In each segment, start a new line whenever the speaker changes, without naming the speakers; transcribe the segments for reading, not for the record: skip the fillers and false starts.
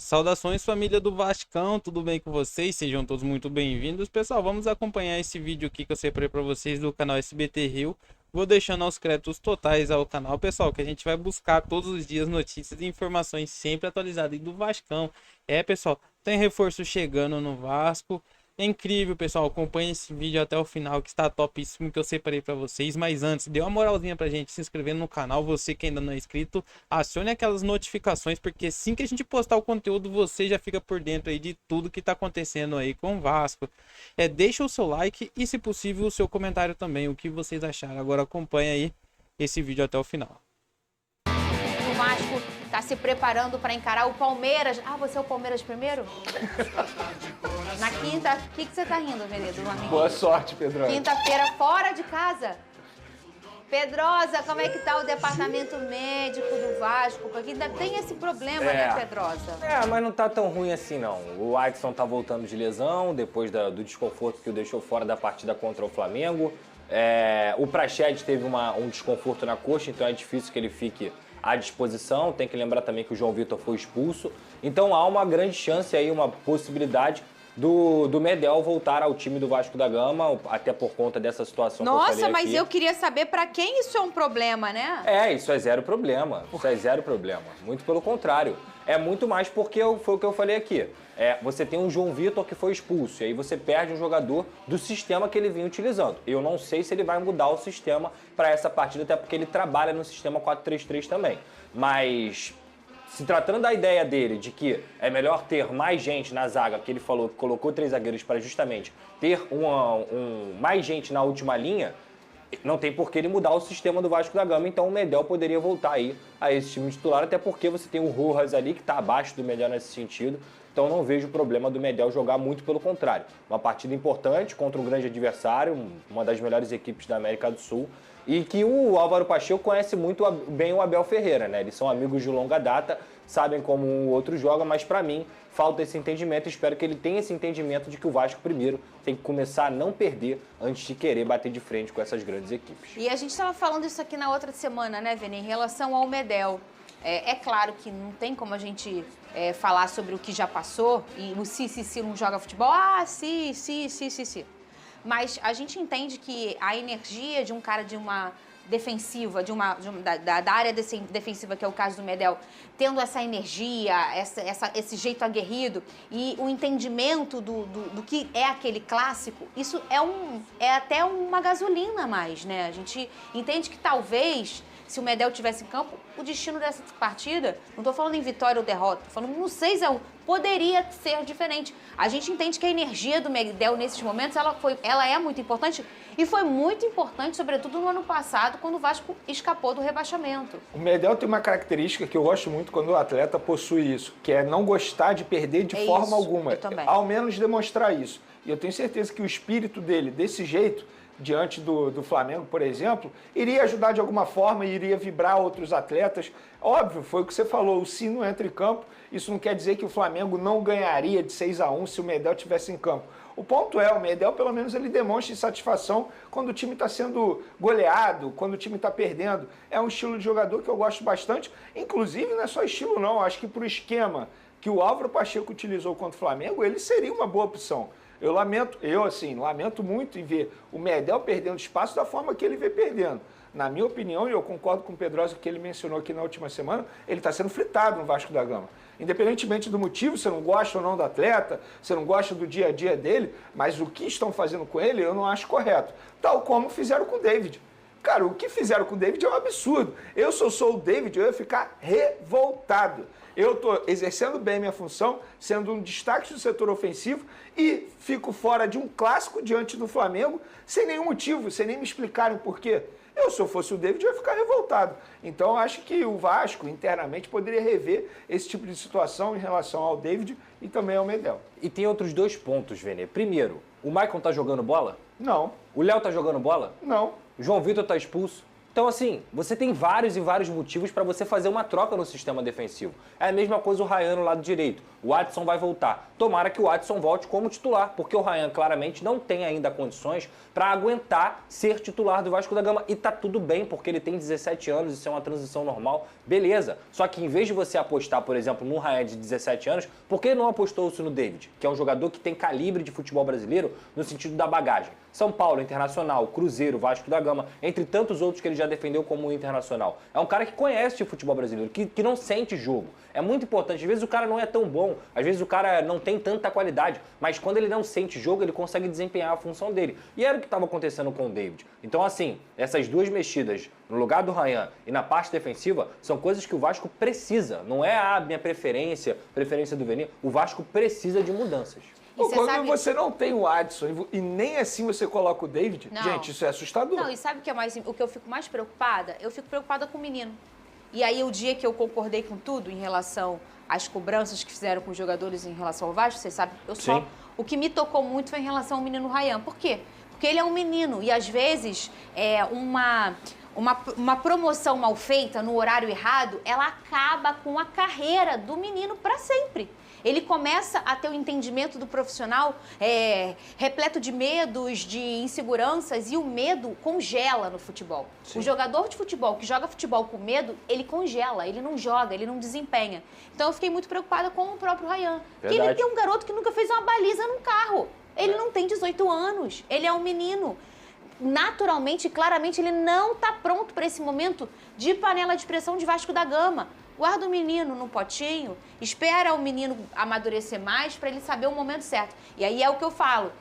Saudações, família do Vascão, tudo bem com vocês? Sejam todos muito bem-vindos. Pessoal, vamos acompanhar esse vídeo aqui que eu separei para vocês do canal SBT Rio. Vou deixando os créditos totais ao canal, pessoal, que a gente vai buscar todos os dias notícias e informações sempre atualizadas do Vascão. Pessoal, tem reforço chegando no Vasco. É incrível, pessoal. Acompanhe esse vídeo até o final, que está topíssimo, que eu separei para vocês. Mas antes, dê uma moralzinha pra gente se inscrevendo no canal. Você que ainda não é inscrito, acione aquelas notificações, porque assim que a gente postar o conteúdo, você já fica por dentro aí de tudo que tá acontecendo aí com o Vasco. Deixa o seu like e, se possível, o seu comentário também. O que vocês acharam? Agora acompanha aí esse vídeo até o final.
O Vasco está se preparando para encarar o Palmeiras. Ah, você é o Palmeiras primeiro? Na quinta... O que você está rindo, Venedo?
Boa sorte, Pedrosa.
Quinta-feira, fora de casa. Pedrosa, como é que tá o departamento médico do Vasco? Porque ainda tem esse problema, né, Pedrosa?
Mas não tá tão ruim assim, não. O Adson tá voltando de lesão, depois do desconforto que o deixou fora da partida contra o Flamengo. O Praxedes teve um desconforto na coxa, então é difícil que ele fique à disposição. Tem que lembrar também que o João Vitor foi expulso. Então há uma grande chance aí, uma possibilidade do Medel voltar ao time do Vasco da Gama, até por conta dessa situação que eu falei
Nossa, mas
aqui.
eu queria saber pra quem isso é um problema, né?
Isso é zero problema. Isso é zero problema. Muito pelo contrário. É muito mais porque foi o que eu falei aqui. Você tem um João Vitor que foi expulso, e aí você perde um jogador do sistema que ele vinha utilizando. Eu não sei se ele vai mudar o sistema para essa partida, até porque ele trabalha no sistema 4-3-3 também. Mas, se tratando da ideia dele de que é melhor ter mais gente na zaga, que ele falou que colocou 3 zagueiros para justamente ter mais gente na última linha, não tem por que ele mudar o sistema do Vasco da Gama, então o Medel poderia voltar aí a esse time titular, até porque você tem o Rojas ali, que está abaixo do Medel nesse sentido, então não vejo o problema do Medel jogar, muito pelo contrário. Uma partida importante contra um grande adversário, uma das melhores equipes da América do Sul, e que o Álvaro Pacheco conhece muito bem o Abel Ferreira, né? Eles são amigos de longa data, sabem como o outro joga, mas para mim falta esse entendimento. Espero que ele tenha esse entendimento de que o Vasco primeiro tem que começar a não perder antes de querer bater de frente com essas grandes equipes.
E a gente estava falando isso aqui na outra semana, né, Vini, em relação ao Medel. É claro que não tem como a gente falar sobre o que já passou e o se não joga futebol. Se. Mas a gente entende que a energia de um cara de uma defensiva, da área defensiva, que é o caso do Medel, tendo essa energia, esse jeito aguerrido e o entendimento do que é aquele clássico, isso é até uma gasolina a mais, né? A gente entende que talvez, se o Medel tivesse em campo, o destino dessa partida, não estou falando em vitória ou derrota, estou falando no 6-1, poderia ser diferente. A gente entende que a energia do Medel nesses momentos, ela é muito importante, e foi muito importante, sobretudo no ano passado, quando o Vasco escapou do rebaixamento.
O Medel tem uma característica que eu gosto muito quando o atleta possui isso, que é não gostar de perder de forma alguma.
Eu também.
Ao menos demonstrar isso. E eu tenho certeza que o espírito dele, desse jeito, diante do Flamengo, por exemplo, iria ajudar de alguma forma, iria vibrar outros atletas. Óbvio, foi o que você falou, o Se não entra em campo, isso não quer dizer que o Flamengo não ganharia de 6-1 se o Medel estivesse em campo. O ponto é, o Medel, pelo menos, ele demonstra insatisfação quando o time está sendo goleado, quando o time está perdendo. É um estilo de jogador que eu gosto bastante, inclusive não é só estilo não, acho que pro esquema que o Álvaro Pacheco utilizou contra o Flamengo, ele seria uma boa opção. Eu lamento muito em ver o Medel perdendo espaço da forma que ele vem perdendo. Na minha opinião, e eu concordo com o Pedrosa que ele mencionou aqui na última semana, ele está sendo fritado no Vasco da Gama. Independentemente do motivo, você não gosta ou não do atleta, você não gosta do dia a dia dele, mas o que estão fazendo com ele eu não acho correto. Tal como fizeram com o David. Cara, o que fizeram com o David é um absurdo. Se eu sou o David, eu ia ficar revoltado. Eu estou exercendo bem minha função, sendo um destaque do setor ofensivo e fico fora de um clássico diante do Flamengo sem nenhum motivo, sem nem me explicarem por quê. Se eu fosse o David, eu ia ficar revoltado. Então, eu acho que o Vasco, internamente, poderia rever esse tipo de situação em relação ao David e também ao Medel.
E tem outros 2 pontos, Vene. Primeiro, o Maicon tá jogando bola?
Não.
O Léo tá jogando bola?
Não.
O João Vitor tá expulso? Então, assim, você tem vários e vários motivos para você fazer uma troca no sistema defensivo. É a mesma coisa o Ryan no lado direito. O Watson vai voltar. Tomara que o Watson volte como titular, porque o Ryan claramente não tem ainda condições para aguentar ser titular do Vasco da Gama. E tá tudo bem, porque ele tem 17 anos, isso é uma transição normal, beleza. Só que em vez de você apostar, por exemplo, num Ryan de 17 anos, por que não apostou-se no David, que é um jogador que tem calibre de futebol brasileiro no sentido da bagagem? São Paulo, Internacional, Cruzeiro, Vasco da Gama, entre tantos outros que ele já defendeu como Internacional. É um cara que conhece o futebol brasileiro, que não sente jogo. É muito importante. Às vezes o cara não é tão bom, às vezes o cara não tem tanta qualidade, mas quando ele não sente jogo, ele consegue desempenhar a função dele. E era o que estava acontecendo com o David. Então, assim, essas duas mexidas no lugar do Ryan e na parte defensiva são coisas que o Vasco precisa. Não é a minha preferência do Veni. O Vasco precisa de mudanças.
Pô,
você
quando
sabe...
você não tem o Adson e nem assim você coloca o David,
Não.
gente, isso é assustador.
Não, e sabe o que eu fico mais preocupada? Eu fico preocupada com o menino. E aí, o dia que eu concordei com tudo em relação às cobranças que fizeram com os jogadores em relação ao Vasco, você sabe,
Sim.
o que me tocou muito foi em relação ao menino Ryan. Por quê? Porque ele é um menino e, às vezes, uma promoção mal feita no horário errado, ela acaba com a carreira do menino para sempre. Ele começa a ter o entendimento do profissional repleto de medos, de inseguranças, e o medo congela no futebol.
Sim.
O jogador de futebol que joga futebol com medo, ele congela, ele não joga, ele não desempenha. Então eu fiquei muito preocupada com o próprio Ryan. Que ele tem um garoto que nunca fez uma baliza num carro. Ele não tem 18 anos, ele é um menino. Naturalmente, claramente, ele não está pronto para esse momento de panela de pressão de Vasco da Gama. Guarda o menino no potinho, espera o menino amadurecer mais para ele saber o momento certo. E aí é o que eu falo,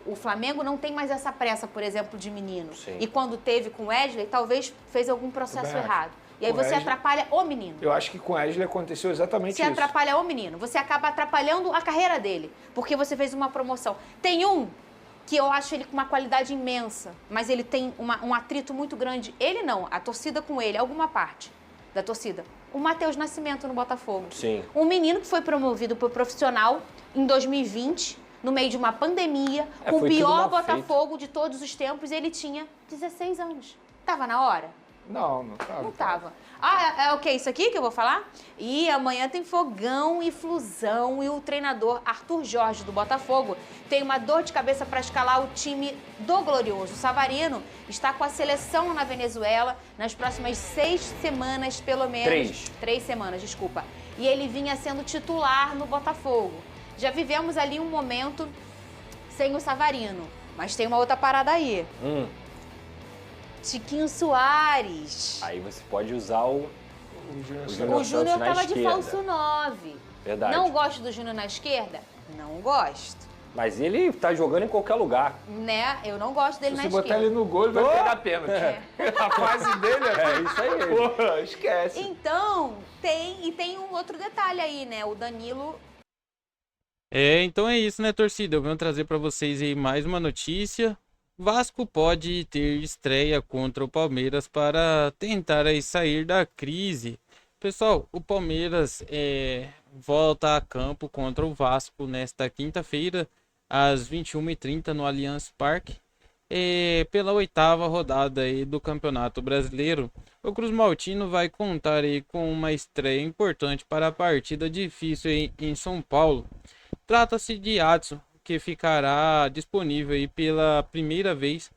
o Flamengo não tem mais essa pressa, por exemplo, de menino.
Sim.
E quando teve com o Wesley, talvez fez algum processo errado. E aí
Com
você
Wesley-
atrapalha o menino.
Eu acho que com o Wesley aconteceu exatamente
Você
isso.
atrapalha o menino, você acaba atrapalhando a carreira dele, porque você fez uma promoção. Tem um que eu acho ele com uma qualidade imensa, mas ele tem um atrito muito grande. Ele não, a torcida com ele, alguma parte da torcida. O Matheus Nascimento no Botafogo.
Sim.
Um menino que foi promovido por profissional em 2020, no meio de uma pandemia, com o
foi tudo
pior
mal feito.
Botafogo de todos os tempos, e ele tinha 16 anos. Tava na hora?
Não tava.
Não tava. Ah, é o que? Isso aqui que eu vou falar? E amanhã tem fogão e flusão, e o treinador Arthur Jorge, do Botafogo, tem uma dor de cabeça para escalar o time do Glorioso. O Savarino está com a seleção na Venezuela nas próximas 6 semanas, pelo menos. 3 semanas, desculpa. E ele vinha sendo titular no Botafogo. Já vivemos ali um momento sem o Savarino, mas tem uma outra parada aí. Tiquinho Soares.
Aí você pode usar o
O Júnior
na
estava de
esquerda.
falso 9.
Verdade.
Não gosto do Júnior na esquerda? Não gosto.
Mas ele tá jogando em qualquer lugar.
Né? Eu não gosto dele
Se
na
botar
esquerda.
ele no gol, ele vai pegar pênalti. A fase dele
É isso aí.
Pô, esquece.
Então, tem um outro detalhe aí, né? O Danilo...
Então é isso, né, torcida? Eu venho trazer para vocês aí mais uma notícia. Vasco pode ter estreia contra o Palmeiras para tentar aí sair da crise. Pessoal, o Palmeiras volta a campo contra o Vasco nesta quinta-feira, às 21h30 no Allianz Parque, pela 8ª rodada aí do Campeonato Brasileiro. O Cruz Maltino vai contar aí com uma estreia importante para a partida difícil aí em São Paulo. Trata-se de Adson, que ficará disponível aí pela primeira vez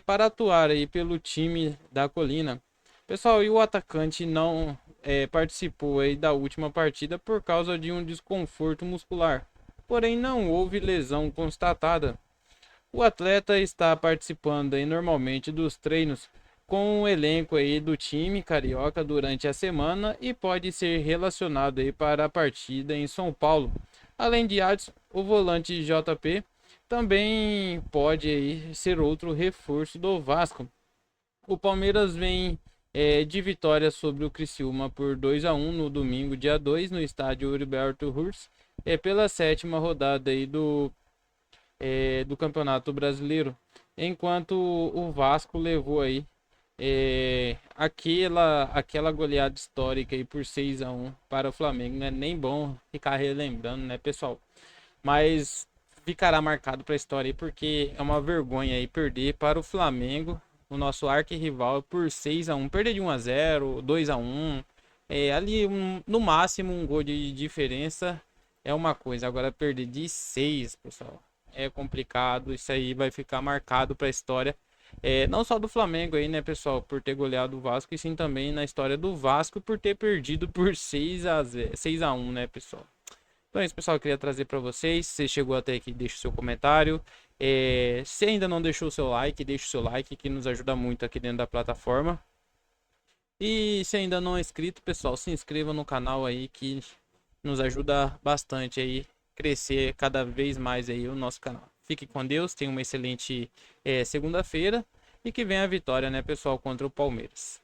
para atuar aí pelo time da Colina. Pessoal, e o atacante não participou aí da última partida por causa de um desconforto muscular, porém não houve lesão constatada. O atleta está participando aí normalmente dos treinos com o elenco aí do time carioca durante a semana e pode ser relacionado aí para a partida em São Paulo. Além de Adson, o volante JP também pode aí ser outro reforço do Vasco. O Palmeiras vem de vitória sobre o Criciúma por 2-1 no domingo, dia 2, no estádio Heriberto Hurst, pela 7ª rodada aí do Campeonato Brasileiro, enquanto o Vasco levou aí aquela goleada histórica aí por 6-1 para o Flamengo. Não é nem bom ficar relembrando, né, pessoal? Mas ficará marcado para a história aí, porque é uma vergonha aí perder para o Flamengo o nosso arquirrival por 6-1. Perder de 1-0, 2-1, ali no máximo um gol de diferença é uma coisa. Agora perder de 6, pessoal, é complicado. Isso aí vai ficar marcado para a história. Não só do Flamengo aí, né, pessoal, por ter goleado o Vasco, e sim também na história do Vasco por ter perdido por 6-1, né, pessoal? Então é isso, pessoal, eu queria trazer para vocês. Se você chegou até aqui, deixa o seu comentário. Se ainda não deixou o seu like, deixa o seu like, que nos ajuda muito aqui dentro da plataforma. E se ainda não é inscrito, pessoal, se inscreva no canal aí, que nos ajuda bastante aí, crescer cada vez mais aí o nosso canal. Fique com Deus, tenha uma excelente segunda-feira e que venha a vitória, né, pessoal, contra o Palmeiras.